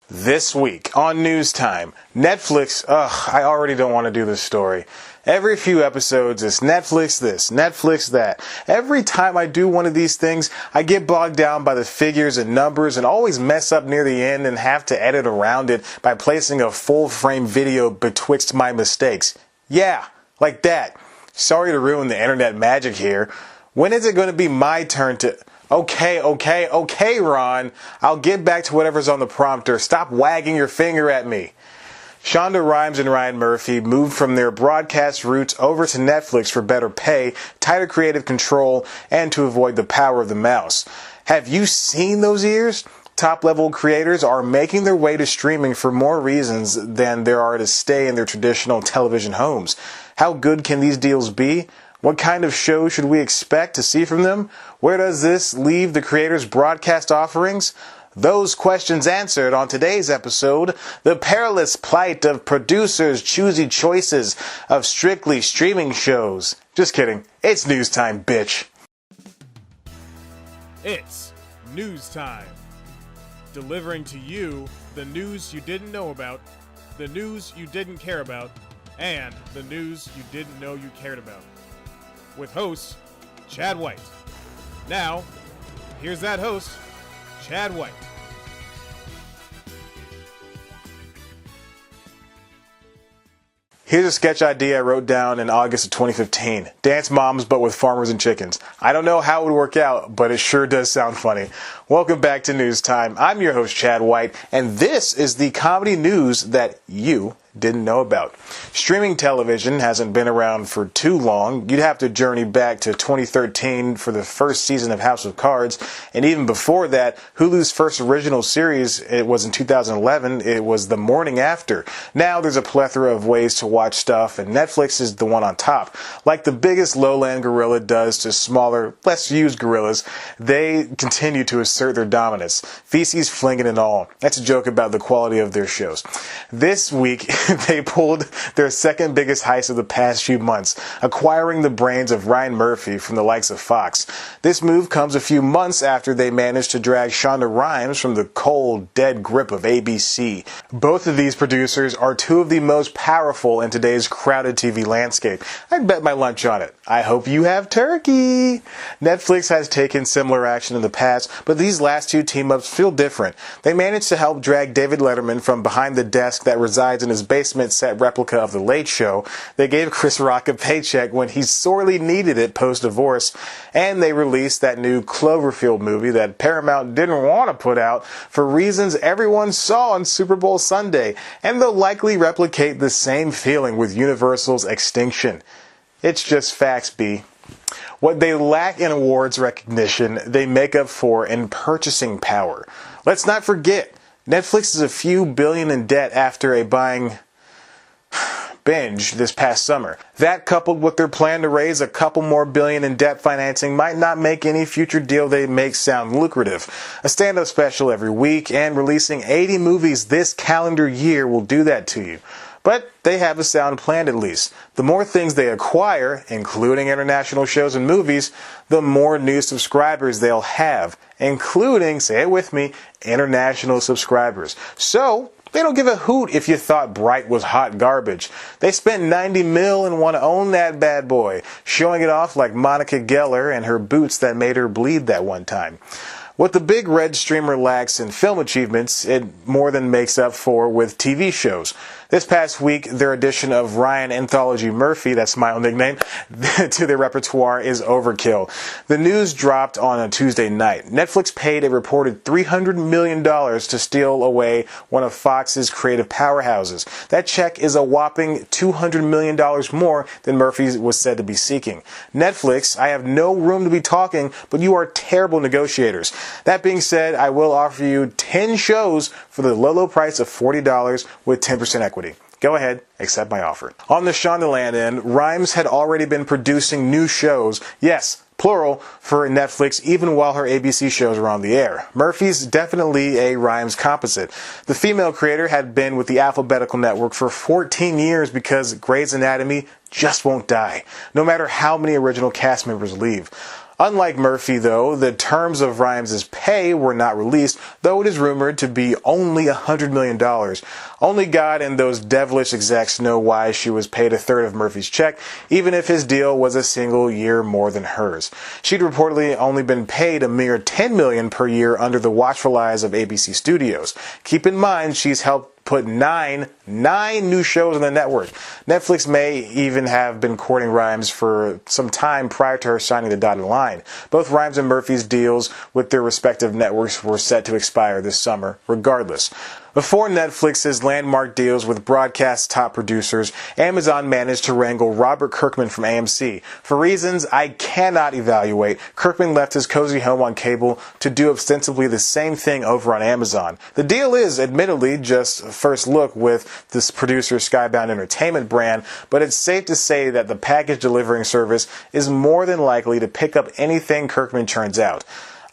This week on News Time, Netflix, I already don't want to do this story. Every few episodes, it's Netflix this, Netflix that. Every time I do one of these things, I get bogged down by the figures and numbers and always mess up near the end and have to edit around it by placing a full-frame video betwixt my mistakes. Yeah, like that. Sorry to ruin the internet magic here. When is it going to be my turn to... Okay, Ron. I'll get back to whatever's on the prompter. Stop wagging your finger at me. Shonda Rhimes and Ryan Murphy moved from their broadcast roots over to Netflix for better pay, tighter creative control, and to avoid the power of the mouse. Have you seen those ears? Top-level creators are making their way to streaming for more reasons than there are to stay in their traditional television homes. How good can these deals be? What kind of show should we expect to see from them? Where does this leave the creators' broadcast offerings? Those questions answered on today's episode, the perilous plight of producers' choosy choices of strictly streaming shows. Just kidding. It's news time, bitch. It's news time. Delivering to you the news you didn't know about, the news you didn't care about, and the news you didn't know you cared about. With host, Chad White. Now, here's that host, Chad White. Here's a sketch idea I wrote down in August of 2015. Dance moms, but with farmers and chickens. I don't know how it would work out, but it sure does sound funny. Welcome back to News Time. I'm your host, Chad White, and this is the comedy news that you didn't know about. Streaming television hasn't been around for too long. You'd have to journey back to 2013 for the first season of House of Cards, and even before that, Hulu's first original series, it was in 2011, it was The Morning After. Now there's a plethora of ways to watch stuff, and Netflix is the one on top. Like the biggest lowland gorilla does to smaller, less used gorillas, they continue to assert their dominance. Feces flinging and all. That's a joke about the quality of their shows. This week, they pulled their second biggest heist of the past few months, acquiring the brains of Ryan Murphy from the likes of Fox. This move comes a few months after they managed to drag Shonda Rhimes from the cold, dead grip of ABC. Both of these producers are two of the most powerful in today's crowded TV landscape. I'd bet my lunch on it. I hope you have turkey. Netflix has taken similar action in the past, but these last two team-ups feel different. They managed to help drag David Letterman from behind the desk that resides in his basement set replica of The Late Show. They gave Chris Rock a paycheck when he sorely needed it post-divorce, and they released that new Cloverfield movie that Paramount didn't want to put out for reasons everyone saw on Super Bowl Sunday, and they'll likely replicate the same feeling with Universal's Extinction. It's just facts, B. What they lack in awards recognition, they make up for in purchasing power. Let's not forget, Netflix is a few billion in debt after a buying binge this past summer. That, coupled with their plan to raise a couple more billion in debt financing, might not make any future deal they make sound lucrative. A stand-up special every week and releasing 80 movies this calendar year will do that to you. But they have a sound plan at least. The more things they acquire, including international shows and movies, the more new subscribers they'll have, including, say it with me, international subscribers. So, they don't give a hoot if you thought Bright was hot garbage. They spent $90 million and want to own that bad boy, showing it off like Monica Geller and her boots that made her bleed that one time. What the big red streamer lacks in film achievements, it more than makes up for with TV shows. This past week, their addition of Ryan Anthology Murphy, that's my own nickname, to their repertoire is overkill. The news dropped on a Tuesday night. Netflix paid a reported $300 million to steal away one of Fox's creative powerhouses. That check is a whopping $200 million more than Murphy was said to be seeking. Netflix, I have no room to be talking, but you are terrible negotiators. That being said, I will offer you 10 shows for the low price of $40 with 10% equity. Go ahead, accept my offer. On the Shondaland end, Rhimes had already been producing new shows, yes, plural, for Netflix even while her ABC shows were on the air. Murphy's definitely a Rhimes composite. The female creator had been with the Alphabetical Network for 14 years because Grey's Anatomy just won't die, no matter how many original cast members leave. Unlike Murphy, though, the terms of Rhimes' pay were not released, though it is rumored to be only $100 million. Only God and those devilish execs know why she was paid a third of Murphy's check, even if his deal was a single year more than hers. She'd reportedly only been paid a mere $10 million per year under the watchful eyes of ABC Studios. Keep in mind, she's helped put nine new shows on the network. Netflix may even have been courting Rhimes for some time prior to her signing the dotted line. Both Rhimes and Murphy's deals with their respective networks were set to expire this summer, regardless. Before Netflix's landmark deals with broadcast top producers, Amazon managed to wrangle Robert Kirkman from AMC. For reasons I cannot evaluate, Kirkman left his cozy home on cable to do ostensibly the same thing over on Amazon. The deal is, admittedly, just a first look with this producer Skybound Entertainment brand, but it's safe to say that the package delivering service is more than likely to pick up anything Kirkman churns out.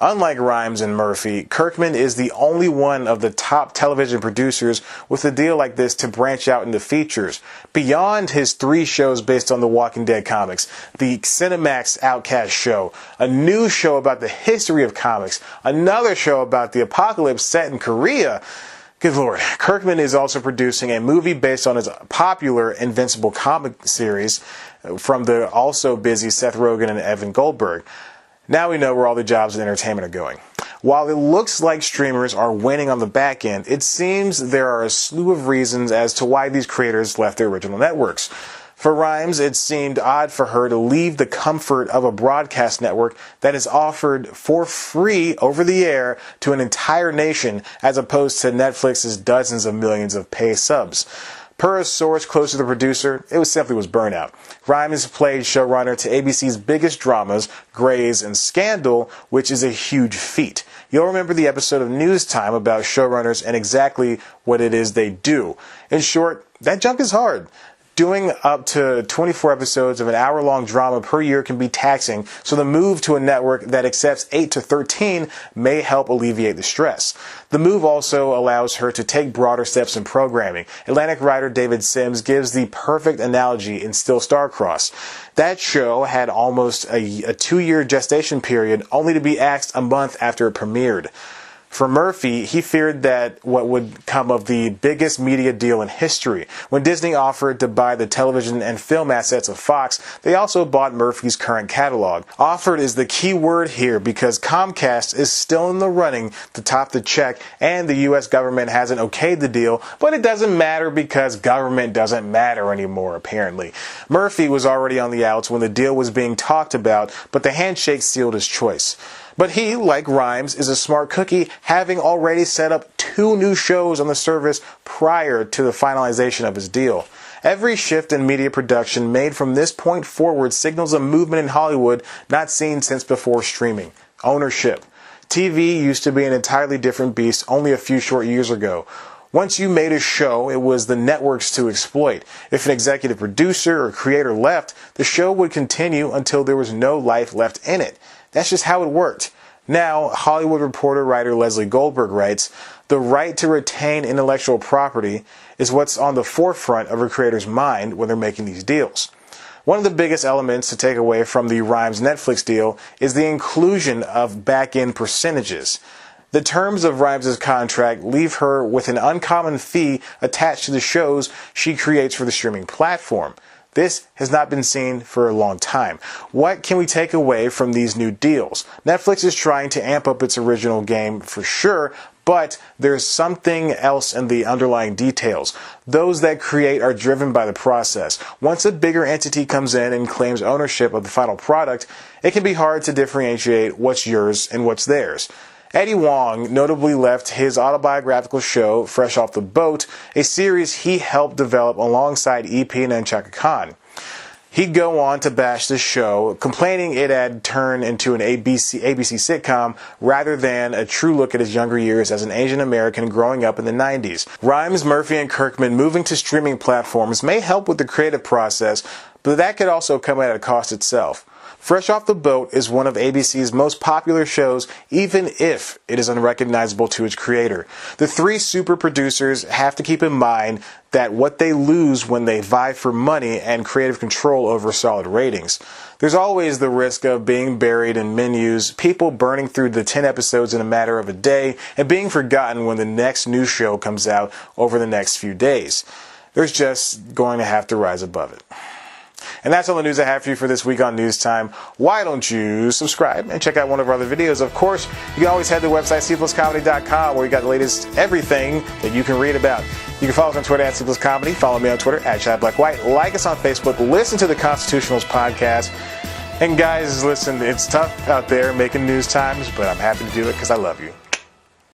Unlike Rhimes and Murphy, Kirkman is the only one of the top television producers with a deal like this to branch out into features. Beyond his 3 shows based on the Walking Dead comics, the Cinemax Outcast show, a new show about the history of comics, another show about the apocalypse set in Korea. Good Lord. Kirkman is also producing a movie based on his popular Invincible comic series from the also busy Seth Rogen and Evan Goldberg. Now we know where all the jobs in entertainment are going. While it looks like streamers are winning on the back end, it seems there are a slew of reasons as to why these creators left their original networks. For Rhimes, it seemed odd for her to leave the comfort of a broadcast network that is offered for free over the air to an entire nation as opposed to Netflix's dozens of millions of pay subs. Per a source close to the producer, it simply was burnout. Rhimes played showrunner to ABC's biggest dramas, Grey's and Scandal, which is a huge feat. You'll remember the episode of News Time about showrunners and exactly what it is they do. In short, that junk is hard. Doing up to 24 episodes of an hour-long drama per year can be taxing, so the move to a network that accepts 8 to 13 may help alleviate the stress. The move also allows her to take broader steps in programming. Atlantic writer David Sims gives the perfect analogy in Still Starcross. That show had almost a 2-year gestation period, only to be axed a month after it premiered. For Murphy, he feared that what would come of the biggest media deal in history. When Disney offered to buy the television and film assets of Fox, they also bought Murphy's current catalog. Offered is the key word here because Comcast is still in the running to top the check and the U.S. government hasn't okayed the deal, but it doesn't matter because government doesn't matter anymore, apparently. Murphy was already on the outs when the deal was being talked about, but the handshake sealed his choice. But he, like Rhimes, is a smart cookie, having already set up 2 new shows on the service prior to the finalization of his deal. Every shift in media production made from this point forward signals a movement in Hollywood not seen since before streaming. Ownership. TV used to be an entirely different beast only a few short years ago. Once you made a show, it was the networks to exploit. If an executive producer or creator left, the show would continue until there was no life left in it. That's just how it worked. Now, Hollywood Reporter writer Leslie Goldberg writes, the right to retain intellectual property is what's on the forefront of a creator's mind when they're making these deals. One of the biggest elements to take away from the Rhimes Netflix deal is the inclusion of back-end percentages. The terms of Rhimes' contract leave her with an uncommon fee attached to the shows she creates for the streaming platform. This has not been seen for a long time. What can we take away from these new deals? Netflix is trying to amp up its original game for sure, but there's something else in the underlying details. Those that create are driven by the process. Once a bigger entity comes in and claims ownership of the final product, it can be hard to differentiate what's yours and what's theirs. Eddie Wong notably left his autobiographical show, Fresh Off the Boat, a series he helped develop alongside EP and Chaka Khan. He'd go on to bash the show, complaining it had turned into an ABC sitcom rather than a true look at his younger years as an Asian American growing up in the 90s. Rhimes, Murphy, and Kirkman moving to streaming platforms may help with the creative process, but that could also come at a cost itself. Fresh Off the Boat is one of ABC's most popular shows, even if it is unrecognizable to its creator. The three super producers have to keep in mind that what they lose when they vie for money and creative control over solid ratings. There's always the risk of being buried in menus, people burning through the 10 episodes in a matter of a day, and being forgotten when the next new show comes out over the next few days. There's just going to have to rise above it. And that's all the news I have for you for this week on News Time. Why don't you subscribe and check out one of our other videos? Of course, you can always head to the website cpluscomedy.com where you got the latest everything that you can read about. You can follow us on Twitter at cpluscomedy. Follow me on Twitter at ChadBlackWhite. Like us on Facebook. Listen to the Constitutionals podcast. And guys, listen, it's tough out there making news times, but I'm happy to do it because I love you.